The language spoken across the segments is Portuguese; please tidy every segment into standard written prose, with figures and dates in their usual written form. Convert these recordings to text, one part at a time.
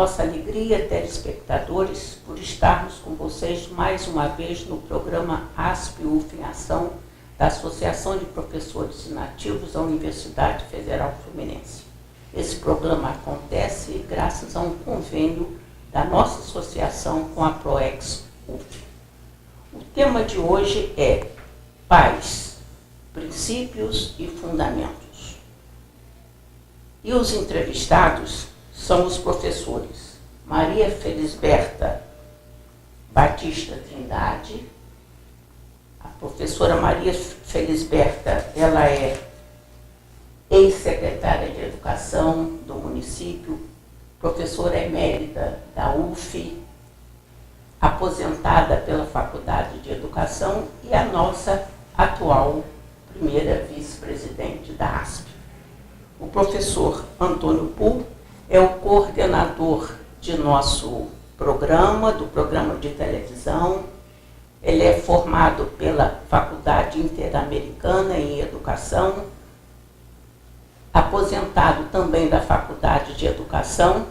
nossa alegria, telespectadores, por estarmos com vocês mais uma vez no programa ASP-UF em Ação, da Associação de Professores Inativos da Universidade Federal Fluminense. Esse programa acontece graças a um convênio da nossa associação com a PROEX-UF. O tema de hoje é Pais, Princípios e Fundamentos. E os entrevistados são os professores Maria Felisberta Batista Trindade. A professora Maria Felisberta, ela é ex-secretária de Educação do município, professora emérita da UF, aposentada pela Faculdade de Educação e a nossa atual primeira vice-presidente da ASP. O professor Antônio Pull é o coordenador de nosso programa, do programa de televisão. Ele é formado pela Faculdade Interamericana em Educação, aposentado também da Faculdade de Educação,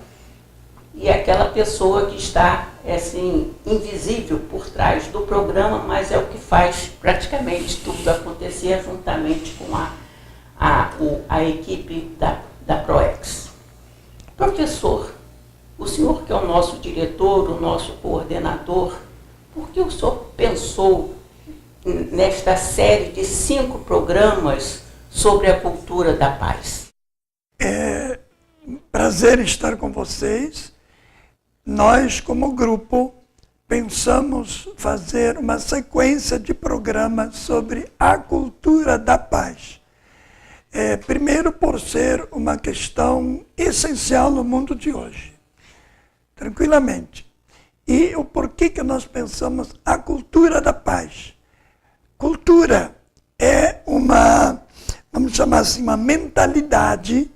e é aquela pessoa que está, assim, invisível por trás do programa, mas é o que faz praticamente tudo acontecer juntamente com a equipe da PROEX. Professor, o senhor que é o nosso diretor, o nosso coordenador, por que o senhor pensou nesta série de 5 programas sobre a cultura da paz? É um prazer estar com vocês. Nós, como grupo, pensamos fazer uma sequência de programas sobre a cultura da paz. Primeiro, por ser uma questão essencial no mundo de hoje, tranquilamente. E o porquê que nós pensamos a cultura da paz? Cultura é uma, vamos chamar assim, uma mentalidade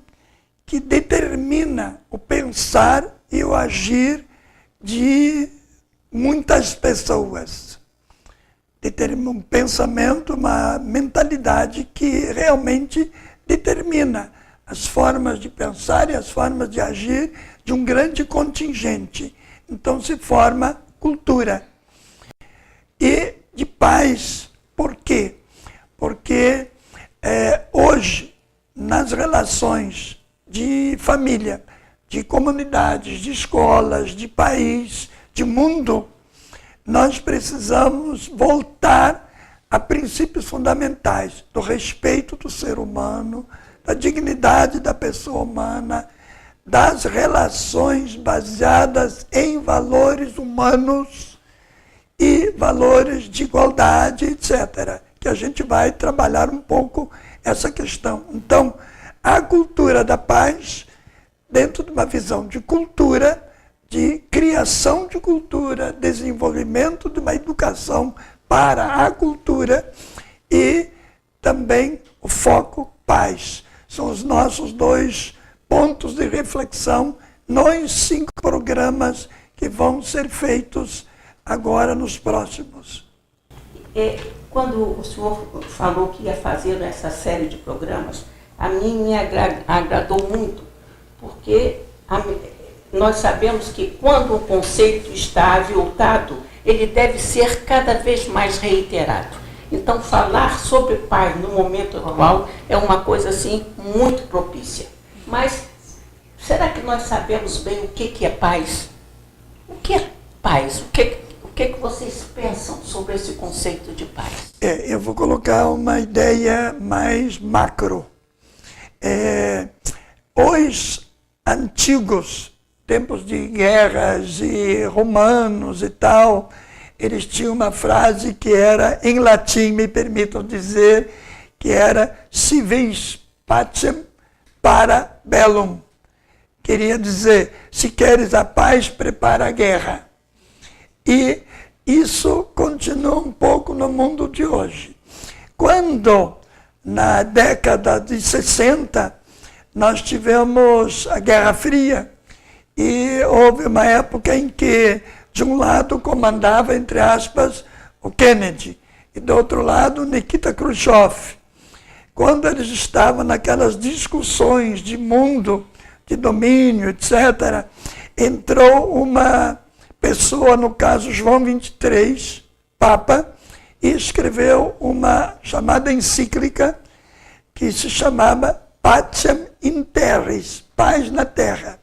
que determina o pensar e o agir de muitas pessoas. Determina um pensamento, uma mentalidade que realmente determina as formas de pensar e as formas de agir de um grande contingente. Então se forma cultura. E de paz, por quê? Porque hoje, nas relações de família, de comunidades, de escolas, de país, de mundo, nós precisamos voltar a princípios fundamentais do respeito do ser humano, da dignidade da pessoa humana, das relações baseadas em valores humanos e valores de igualdade, etc. Que a gente vai trabalhar um pouco essa questão. Então, a cultura da paz, dentro de uma visão de cultura, de criação de cultura, desenvolvimento de uma educação para a cultura e também o foco paz. São os nossos 2 pontos de reflexão nos 5 programas que vão ser feitos agora nos próximos. Quando o senhor falou que ia fazer essa série de programas, a mim me agradou muito, porque nós sabemos que quando o conceito está aviltado, ele deve ser cada vez mais reiterado. Então, falar sobre paz no momento atual é uma coisa assim muito propícia. Mas será que nós sabemos bem o que é paz? O que é paz? O que vocês pensam sobre esse conceito de paz? Eu vou colocar uma ideia mais macro. Os antigos tempos de guerras e romanos e tal, eles tinham uma frase que era, em latim, me permitam dizer, que era si vis pacem para bellum. Queria dizer, se queres a paz, prepara a guerra. E isso continua um pouco no mundo de hoje. Quando, na década de 60, nós tivemos a Guerra Fria, e houve uma época em que, de um lado, comandava, entre aspas, o Kennedy, e do outro lado, Nikita Khrushchev. Quando eles estavam naquelas discussões de mundo de domínio, etc., entrou uma pessoa, no caso João XXIII, Papa, e escreveu uma chamada encíclica que se chamava Pacem in Terris, paz na terra.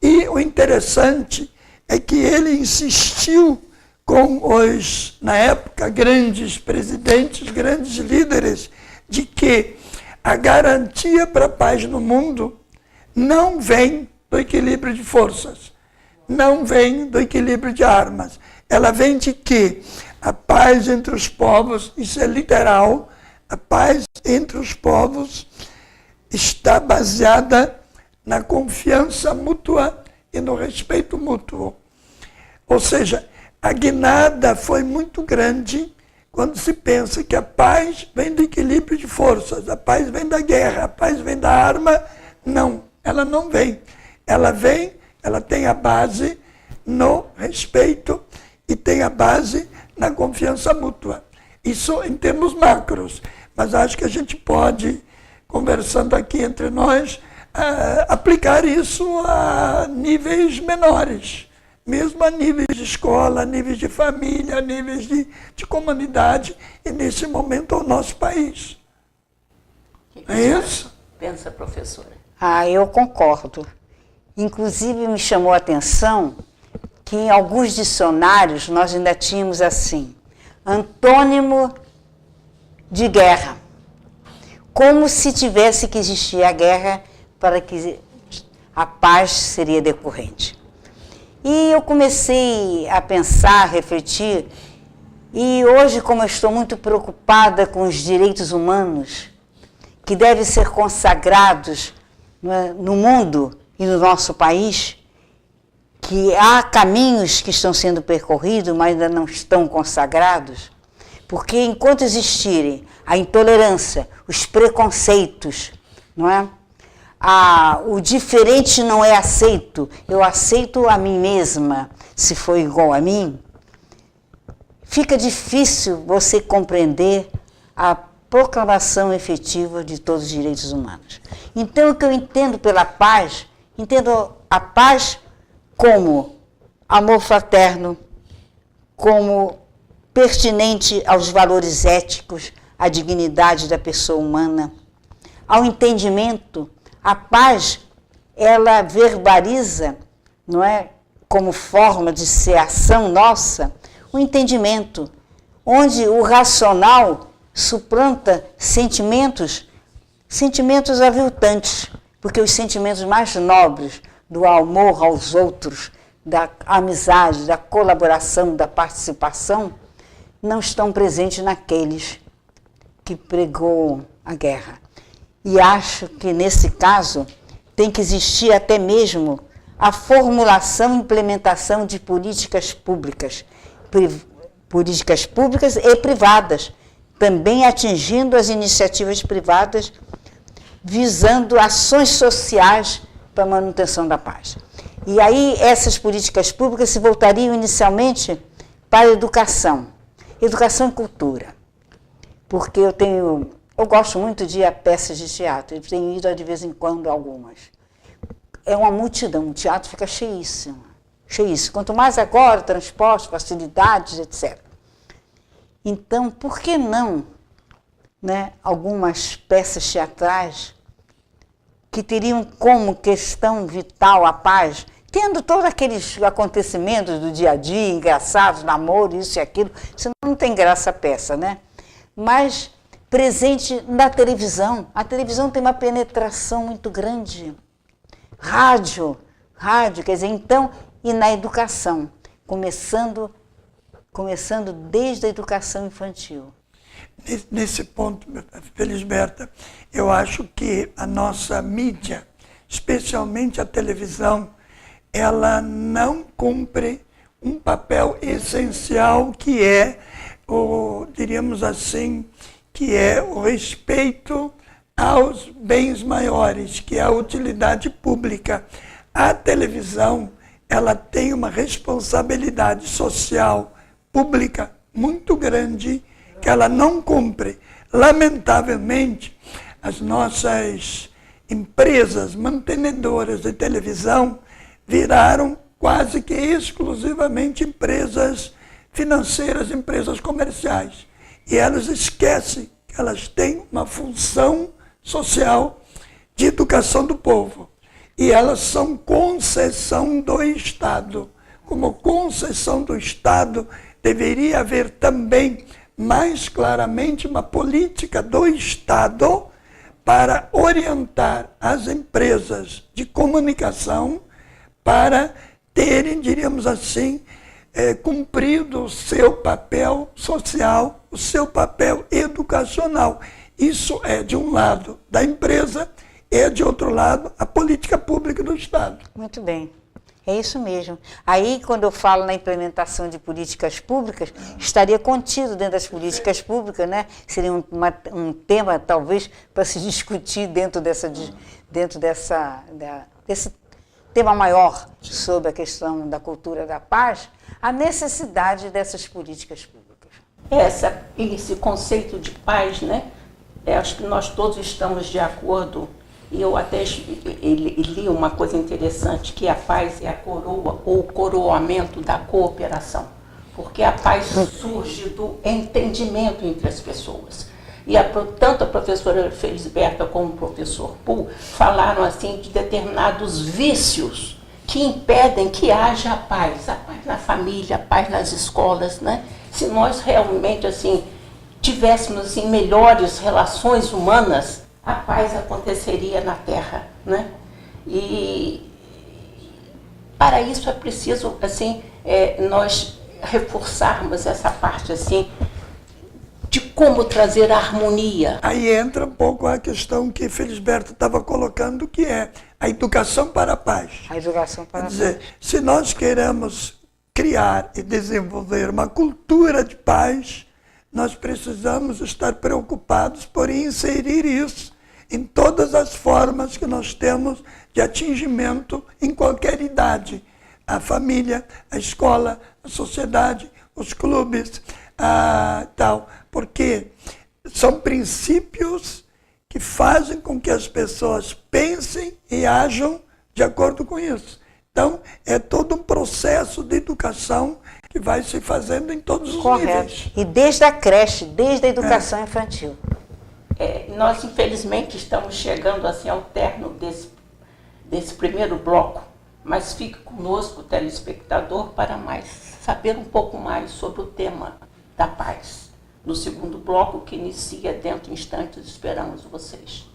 E o interessante é que ele insistiu com os, na época, grandes presidentes, grandes líderes, de que a garantia para a paz no mundo não vem do equilíbrio de forças, não vem do equilíbrio de armas. Ela vem de que a paz entre os povos, isso é literal, a paz entre os povos está baseada na confiança mútua e no respeito mútuo. Ou seja, a guinada foi muito grande quando se pensa que a paz vem do equilíbrio de forças, a paz vem da guerra, a paz vem da arma. Não, ela não vem. Ela vem, ela tem a base no respeito e tem a base na confiança mútua. Isso em termos macros, mas acho que a gente pode, conversando aqui entre nós, aplicar isso a níveis menores, mesmo a níveis de escola, a níveis de família, a níveis de comunidade, e nesse momento ao nosso país. É isso? Pensa, professora. Eu concordo. Inclusive me chamou a atenção que em alguns dicionários nós ainda tínhamos assim, antônimo de guerra, como se tivesse que existir a guerra para que a paz seria decorrente. E eu comecei a pensar, a refletir, e hoje, como eu estou muito preocupada com os direitos humanos, que devem ser consagrados no mundo e no nosso país, que há caminhos que estão sendo percorridos, mas ainda não estão consagrados, porque enquanto existirem a intolerância, os preconceitos, não é? O diferente não é aceito, eu aceito a mim mesma, se for igual a mim, fica difícil você compreender a proclamação efetiva de todos os direitos humanos. Então, o que eu entendo pela paz, entendo a paz como amor fraterno, como pertinente aos valores éticos, à dignidade da pessoa humana, ao entendimento. A paz, ela verbaliza, não é, como forma de ser ação nossa, o entendimento, onde o racional suplanta sentimentos aviltantes, porque os sentimentos mais nobres do amor aos outros, da amizade, da colaboração, da participação, não estão presentes naqueles que pregou a guerra. E acho que, nesse caso, tem que existir até mesmo a formulação e implementação de políticas públicas e privadas, também atingindo as iniciativas privadas, visando ações sociais para a manutenção da paz. E aí essas políticas públicas se voltariam inicialmente para a educação e cultura, porque eu gosto muito de ir a peças de teatro, eu tenho ido de vez em quando algumas. É uma multidão, o teatro fica cheíssimo. Quanto mais agora, transporte, facilidades, etc. Então, por que não, né, algumas peças teatrais que teriam como questão vital a paz, tendo todos aqueles acontecimentos do dia a dia, engraçados, namoro, isso e aquilo, senão não tem graça a peça, né? Mas presente na televisão. A televisão tem uma penetração muito grande. Rádio, quer dizer, então, e na educação, começando desde a educação infantil. Nesse ponto, Felisberta, eu acho que a nossa mídia, especialmente a televisão, ela não cumpre um papel essencial que é, diríamos assim, que é o respeito aos bens maiores, que é a utilidade pública. A televisão, ela tem uma responsabilidade social pública muito grande que ela não cumpre. Lamentavelmente, as nossas empresas mantenedoras de televisão viraram quase que exclusivamente empresas financeiras, empresas comerciais. E elas esquecem que elas têm uma função social de educação do povo. E elas são concessão do Estado. Como concessão do Estado, deveria haver também, mais claramente, uma política do Estado para orientar as empresas de comunicação para terem, diríamos assim, cumprido o seu papel social, o seu papel educacional. Isso é, de um lado, da empresa, e, de outro lado, a política pública do Estado. Muito bem. É isso mesmo. Aí, quando eu falo na implementação de políticas públicas, estaria contido dentro das políticas públicas, né? Seria um tema, talvez, para se discutir dentro desse tema maior sobre a questão da cultura da paz, a necessidade dessas políticas públicas. Esse conceito de paz, né? Acho que nós todos estamos de acordo. E eu até li uma coisa interessante, que a paz é a coroa ou coroamento da cooperação. Porque a paz surge do entendimento entre as pessoas. E tanto a professora Felisberta como o professor Pull falaram assim de determinados vícios que impedem que haja a paz na família, a paz nas escolas, né? Se nós realmente assim tivéssemos assim, melhores relações humanas, a paz aconteceria na Terra, né? E para isso é preciso assim nós reforçarmos essa parte assim de como trazer a harmonia. Aí entra um pouco a questão que Felisberto estava colocando, que é a educação para a paz. A educação para a paz. Quer dizer, se nós queremos criar e desenvolver uma cultura de paz, nós precisamos estar preocupados por inserir isso em todas as formas que nós temos de atingimento em qualquer idade. A família, a escola, a sociedade, os clubes, tal. Porque são princípios que fazem com que as pessoas pensem e ajam de acordo com isso. Então, é todo um processo de educação que vai se fazendo em todos os níveis. E desde a creche, desde a educação infantil. Nós, infelizmente, estamos chegando assim ao término desse primeiro bloco, mas fique conosco, telespectador, para saber um pouco mais sobre o tema da paz. No segundo bloco, que inicia dentro de instantes, esperamos vocês.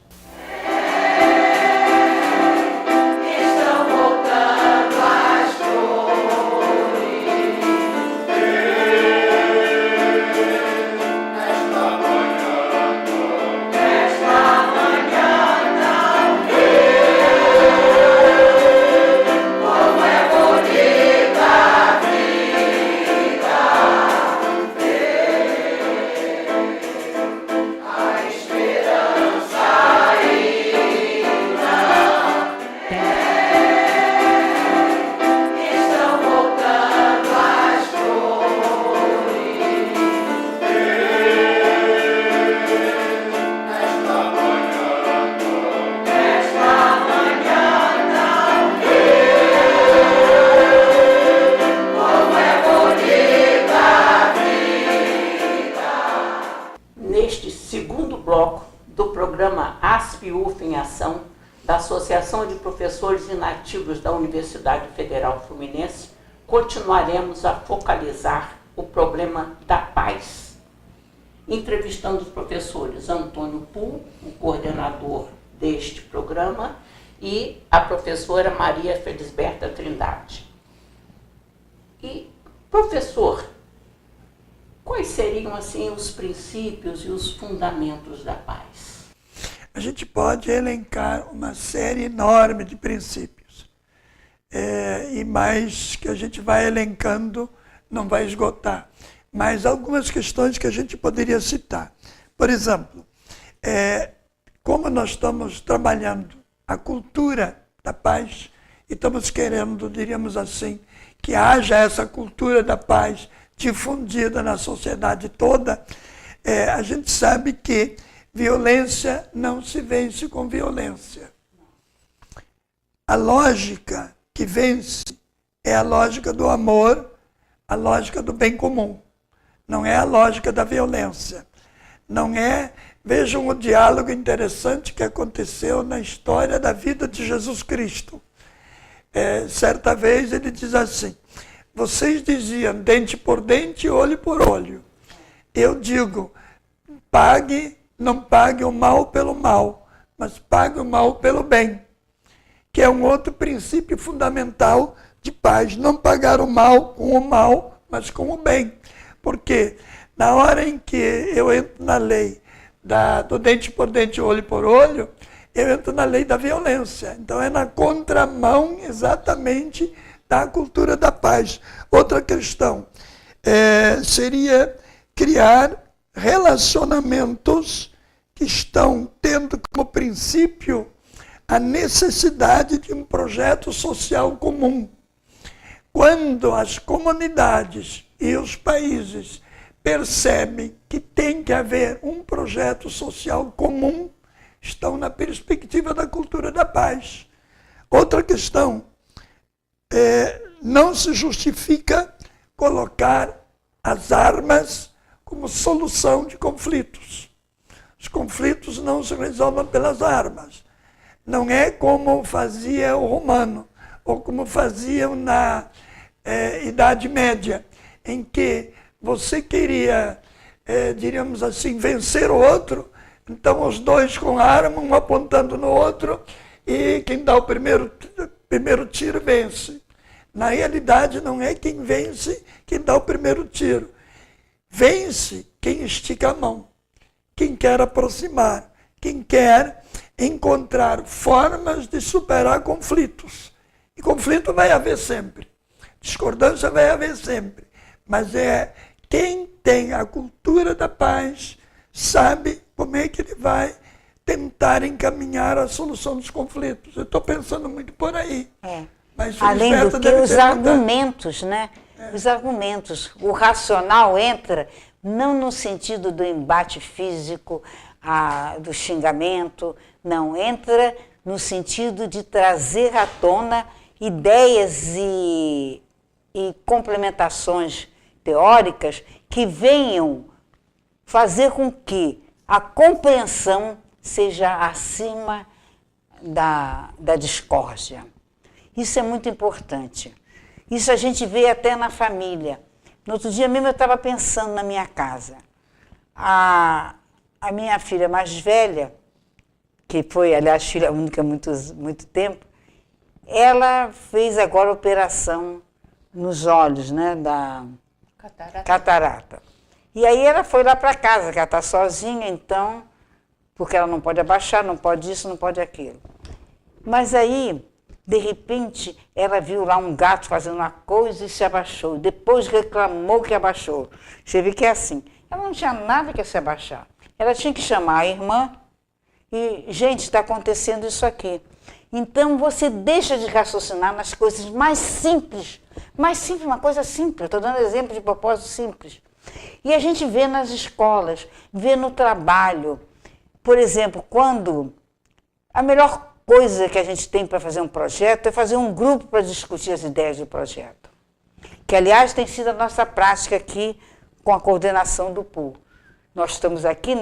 Da Associação de Professores Inativos da Universidade Federal Fluminense, continuaremos a focalizar o problema da paz, entrevistando os professores Antônio Pull, o coordenador deste programa, e a professora Maria Felisberta Trindade. E, professor, quais seriam assim os princípios e os fundamentos da paz? A gente pode elencar uma série enorme de princípios. E mais que a gente vai elencando, não vai esgotar. Mas algumas questões que a gente poderia citar. Por exemplo, como nós estamos trabalhando a cultura da paz, e estamos querendo, diríamos assim, que haja essa cultura da paz difundida na sociedade toda, a gente sabe que violência não se vence com violência. a lógica que vence é a lógica do amor, a lógica do bem comum. Não é a lógica da violência. Não é... Vejam o diálogo interessante que aconteceu na história da vida de Jesus Cristo. Certa vez ele diz assim: vocês diziam dente por dente, olho por olho. Eu digo, não pague o mal pelo mal, mas pague o mal pelo bem, que é um outro princípio fundamental de paz. Não pagar o mal com o mal, mas com o bem. Porque na hora em que eu entro na lei do dente por dente, olho por olho, eu entro na lei da violência. Então é na contramão exatamente da cultura da paz. Outra questão seria criar relacionamentos que estão tendo como princípio a necessidade de um projeto social comum. Quando as comunidades e os países percebem que tem que haver um projeto social comum, estão na perspectiva da cultura da paz. Outra questão, não se justifica colocar as armas como solução de conflitos. Os conflitos não se resolvem pelas armas. Não é como fazia o romano, ou como faziam na Idade Média, em que você queria, diríamos assim, vencer o outro, então os dois com a arma, um apontando no outro, e quem dá o primeiro tiro vence. Na realidade, não é quem vence quem dá o primeiro tiro. Vence quem estica a mão, quem quer aproximar, quem quer encontrar formas de superar conflitos. E conflito vai haver sempre, discordância vai haver sempre, mas quem tem a cultura da paz sabe como é que ele vai tentar encaminhar a solução dos conflitos. Eu estou pensando muito por aí. Mas além do que os argumentos, né? Os argumentos. O racional entra não no sentido do embate físico, do xingamento, não. Entra no sentido de trazer à tona ideias e complementações teóricas que venham fazer com que a compreensão seja acima da discórdia. Isso é muito importante. Isso a gente vê até na família. No outro dia mesmo eu estava pensando na minha casa. A minha filha mais velha, que foi, aliás, filha única há muito tempo, ela fez agora operação nos olhos, né, da catarata. E aí ela foi lá para casa, que ela está sozinha, então, porque ela não pode abaixar, não pode isso, não pode aquilo. Mas aí, de repente, ela viu lá um gato fazendo uma coisa e se abaixou. Depois reclamou que abaixou. Você vê que é assim. Ela não tinha nada que se abaixar. Ela tinha que chamar a irmã e, gente, está acontecendo isso aqui. Então, você deixa de raciocinar nas coisas mais simples. Mais simples, uma coisa simples. Estou dando exemplo de propósito simples. E a gente vê nas escolas, vê no trabalho. Por exemplo, quando a melhor coisa que a gente tem para fazer um projeto é fazer um grupo para discutir as ideias do projeto. Que, aliás, tem sido a nossa prática aqui com a coordenação do pool. Nós estamos aqui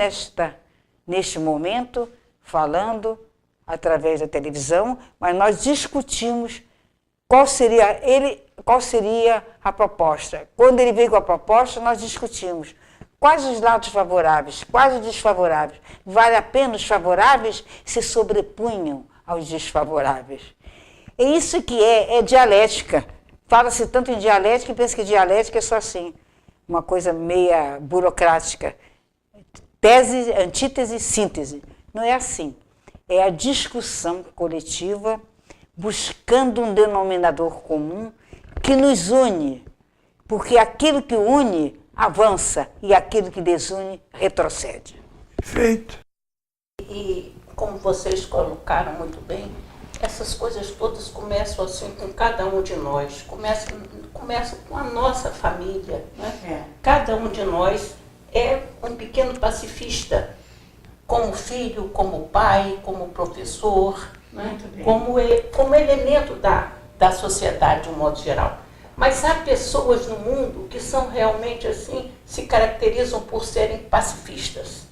neste momento falando através da televisão, mas nós discutimos qual seria a proposta. Quando ele veio com a proposta, nós discutimos quais os lados favoráveis, quais os desfavoráveis. Vale a pena os favoráveis se sobrepunham aos desfavoráveis. É isso que é dialética. Fala-se tanto em dialética e pensa que dialética é só assim, uma coisa meia burocrática. Tese, antítese, síntese. Não é assim. É a discussão coletiva buscando um denominador comum que nos une, porque aquilo que une avança e aquilo que desune retrocede. Perfeito. E como vocês colocaram muito bem, essas coisas todas começam assim com cada um de nós, começam com a nossa família, né? Cada um de nós é um pequeno pacifista, como filho, como pai, como professor, né? Como elemento da sociedade de um modo geral. Mas há pessoas no mundo que são realmente assim, se caracterizam por serem pacifistas.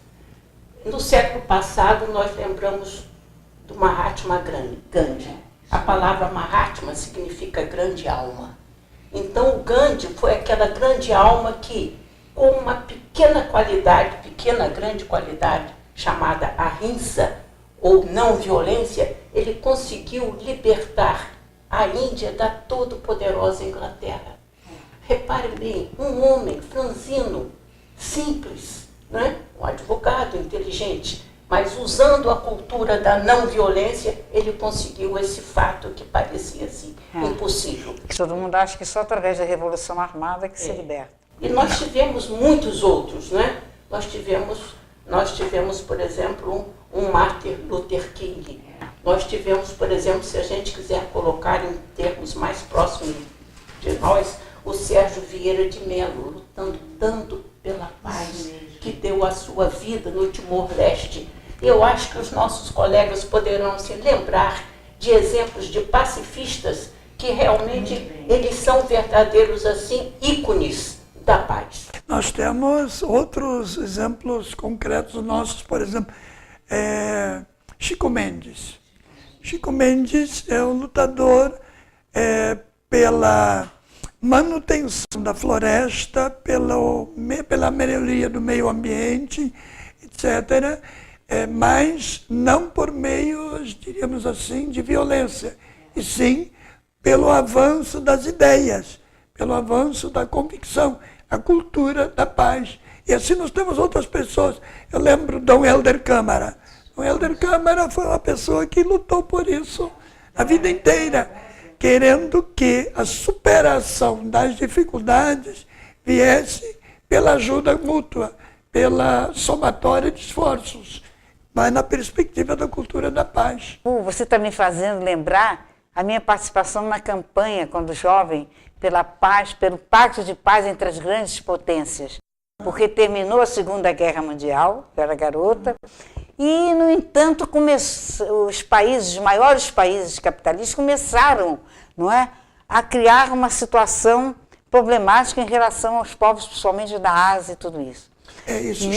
No século passado, nós lembramos do Mahatma Gandhi. A palavra Mahatma significa grande alma. Então, o Gandhi foi aquela grande alma que, com uma pequena grande qualidade, chamada ahimsa, ou não violência, ele conseguiu libertar a Índia da todo-poderosa Inglaterra. Reparem bem, um homem franzino, simples, né? Um advogado inteligente, mas usando a cultura da não violência, ele conseguiu esse fato que parecia assim, impossível. Todo mundo acha que só através da Revolução Armada que se liberta. E nós tivemos muitos outros, né? Nós tivemos, por exemplo, um Martin Luther King. Nós tivemos, por exemplo, se a gente quiser colocar em termos mais próximos de nós, o Sérgio Vieira de Mello, lutando tanto pela paz, que deu a sua vida no Timor-Leste. Eu acho que os nossos colegas poderão se lembrar de exemplos de pacifistas que realmente eles são verdadeiros assim ícones da paz. Nós temos outros exemplos concretos nossos, por exemplo, Chico Mendes. Chico Mendes é um lutador pela manutenção da floresta, pela melhoria do meio ambiente, etc., mas não por meios, diríamos assim, de violência, e sim pelo avanço das ideias, pelo avanço da convicção, a cultura da paz. E assim nós temos outras pessoas. Eu lembro Dom Helder Câmara. Dom Helder Câmara foi uma pessoa que lutou por isso a vida inteira, querendo que a superação das dificuldades viesse pela ajuda mútua, pela somatória de esforços, mas na perspectiva da cultura da paz. Você está me fazendo lembrar a minha participação na campanha, quando jovem, pela paz, pelo Pacto de Paz entre as grandes potências, porque terminou a Segunda Guerra Mundial, eu era garota, e, no entanto, os maiores países capitalistas começaram, não é, a criar uma problemática em relação aos povos, principalmente da Ásia e tudo isso.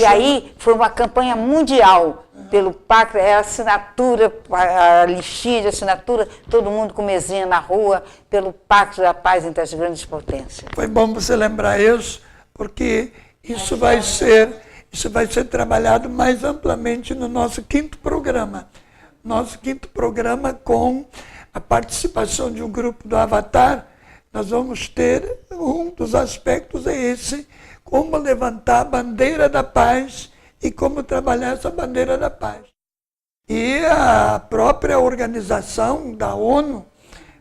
Aí foi uma campanha mundial pelo pacto, a assinatura, a listinha de assinatura, todo mundo com mesinha na rua, pelo Pacto da Paz entre as grandes potências. Foi bom você lembrar isso, porque isso vai ser trabalhado mais amplamente no nosso 5º programa. Nosso 5º programa, com a participação de um grupo do Avatar, nós vamos ter um dos aspectos esse, como levantar a bandeira da paz e como trabalhar essa bandeira da paz. E a própria organização da ONU,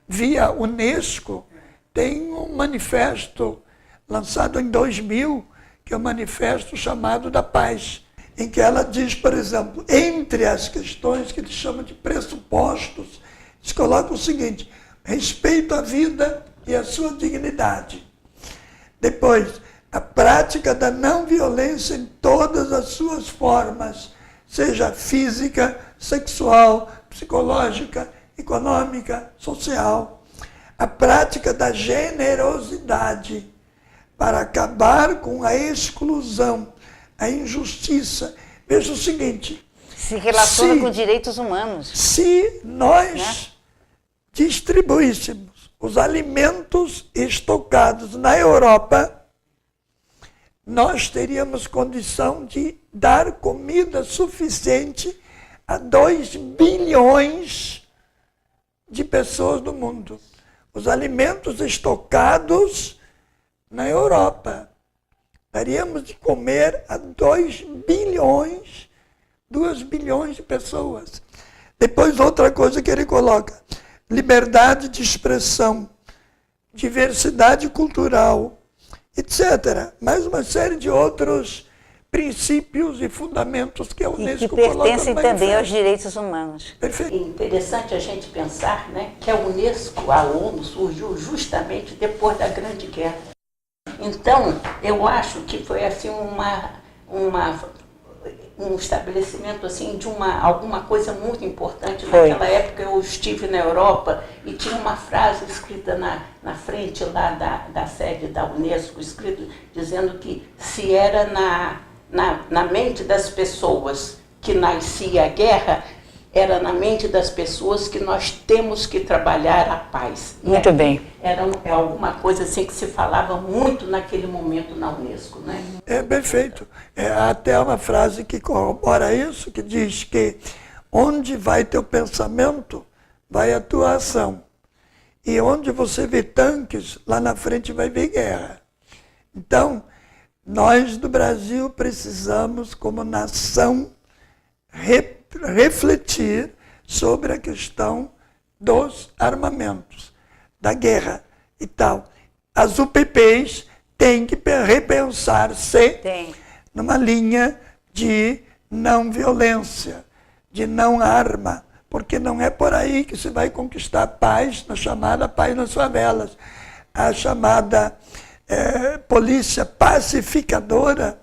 via Unesco, tem um manifesto lançado em 2000, que é um manifesto chamado da paz, em que ela diz, por exemplo, entre as questões que eles chamam de pressupostos, eles colocam o seguinte: respeito à vida e à sua dignidade. Depois, a prática da não violência em todas as suas formas, seja física, sexual, psicológica, econômica, social. A prática da generosidade para acabar com a exclusão, a injustiça. Veja o seguinte: se relaciona com direitos humanos. Se nós distribuíssemos os alimentos estocados na Europa, nós teríamos condição de dar comida suficiente a 2 bilhões de pessoas no mundo. Os alimentos estocados na Europa. Daríamos de comer a 2 bilhões de pessoas. Depois, outra coisa que ele coloca: liberdade de expressão, diversidade cultural, etc. Mais uma série de outros princípios e fundamentos que a Unesco coloca. E que pertencem também aos direitos humanos. Perfeito. É interessante a gente pensar, né, que a Unesco, a ONU, surgiu justamente depois da Grande Guerra. Então, eu acho que foi assim um estabelecimento assim de alguma coisa muito importante. Foi. Naquela época eu estive na Europa e tinha uma frase escrita na frente lá da sede da Unesco, escrito dizendo que se era na mente das pessoas que nascia a guerra, era na mente das pessoas que nós temos que trabalhar a paz. Muito bem. Era alguma coisa assim que se falava muito naquele momento na Unesco, né? É perfeito. Até uma frase que corrobora isso, que diz que onde vai teu pensamento, vai a tua ação. E onde você vê tanques, lá na frente vai ver guerra. Então, nós do Brasil precisamos, como nação, refletir sobre a questão dos armamentos, da guerra e tal. As UPPs têm que repensar-se numa linha de não violência, de não arma, porque não é por aí que se vai conquistar paz, na chamada paz nas favelas. A chamada polícia pacificadora,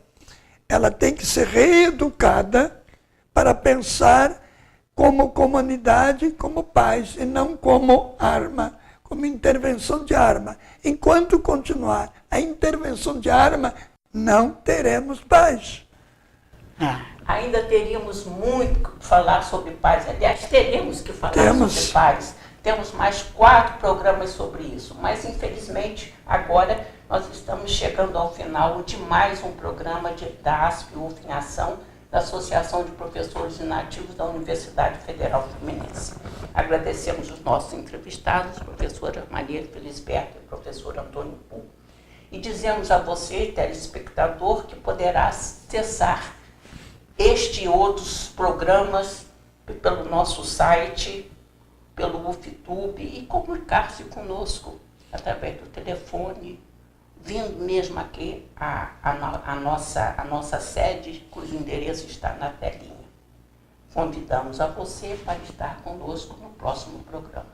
ela tem que ser reeducada para pensar como comunidade, como paz, e não como arma, como intervenção de arma. Enquanto continuar a intervenção de arma, não teremos paz. Ainda teríamos muito que falar sobre paz. Aliás, teremos que falar sobre paz. Temos mais 4 programas sobre isso, mas infelizmente agora nós estamos chegando ao final de mais um programa da ASP-UF em Ação, da Associação de Professores Inativos da Universidade Federal Fluminense. Agradecemos os nossos entrevistados, professora Maria Felisberto e professor Antônio Pul. E dizemos a você, telespectador, que poderá acessar este e outros programas pelo nosso site, pelo UFTube, e comunicar-se conosco através do telefone, vindo mesmo aqui a nossa sede, cujo endereço está na telinha. Convidamos a você para estar conosco no próximo programa.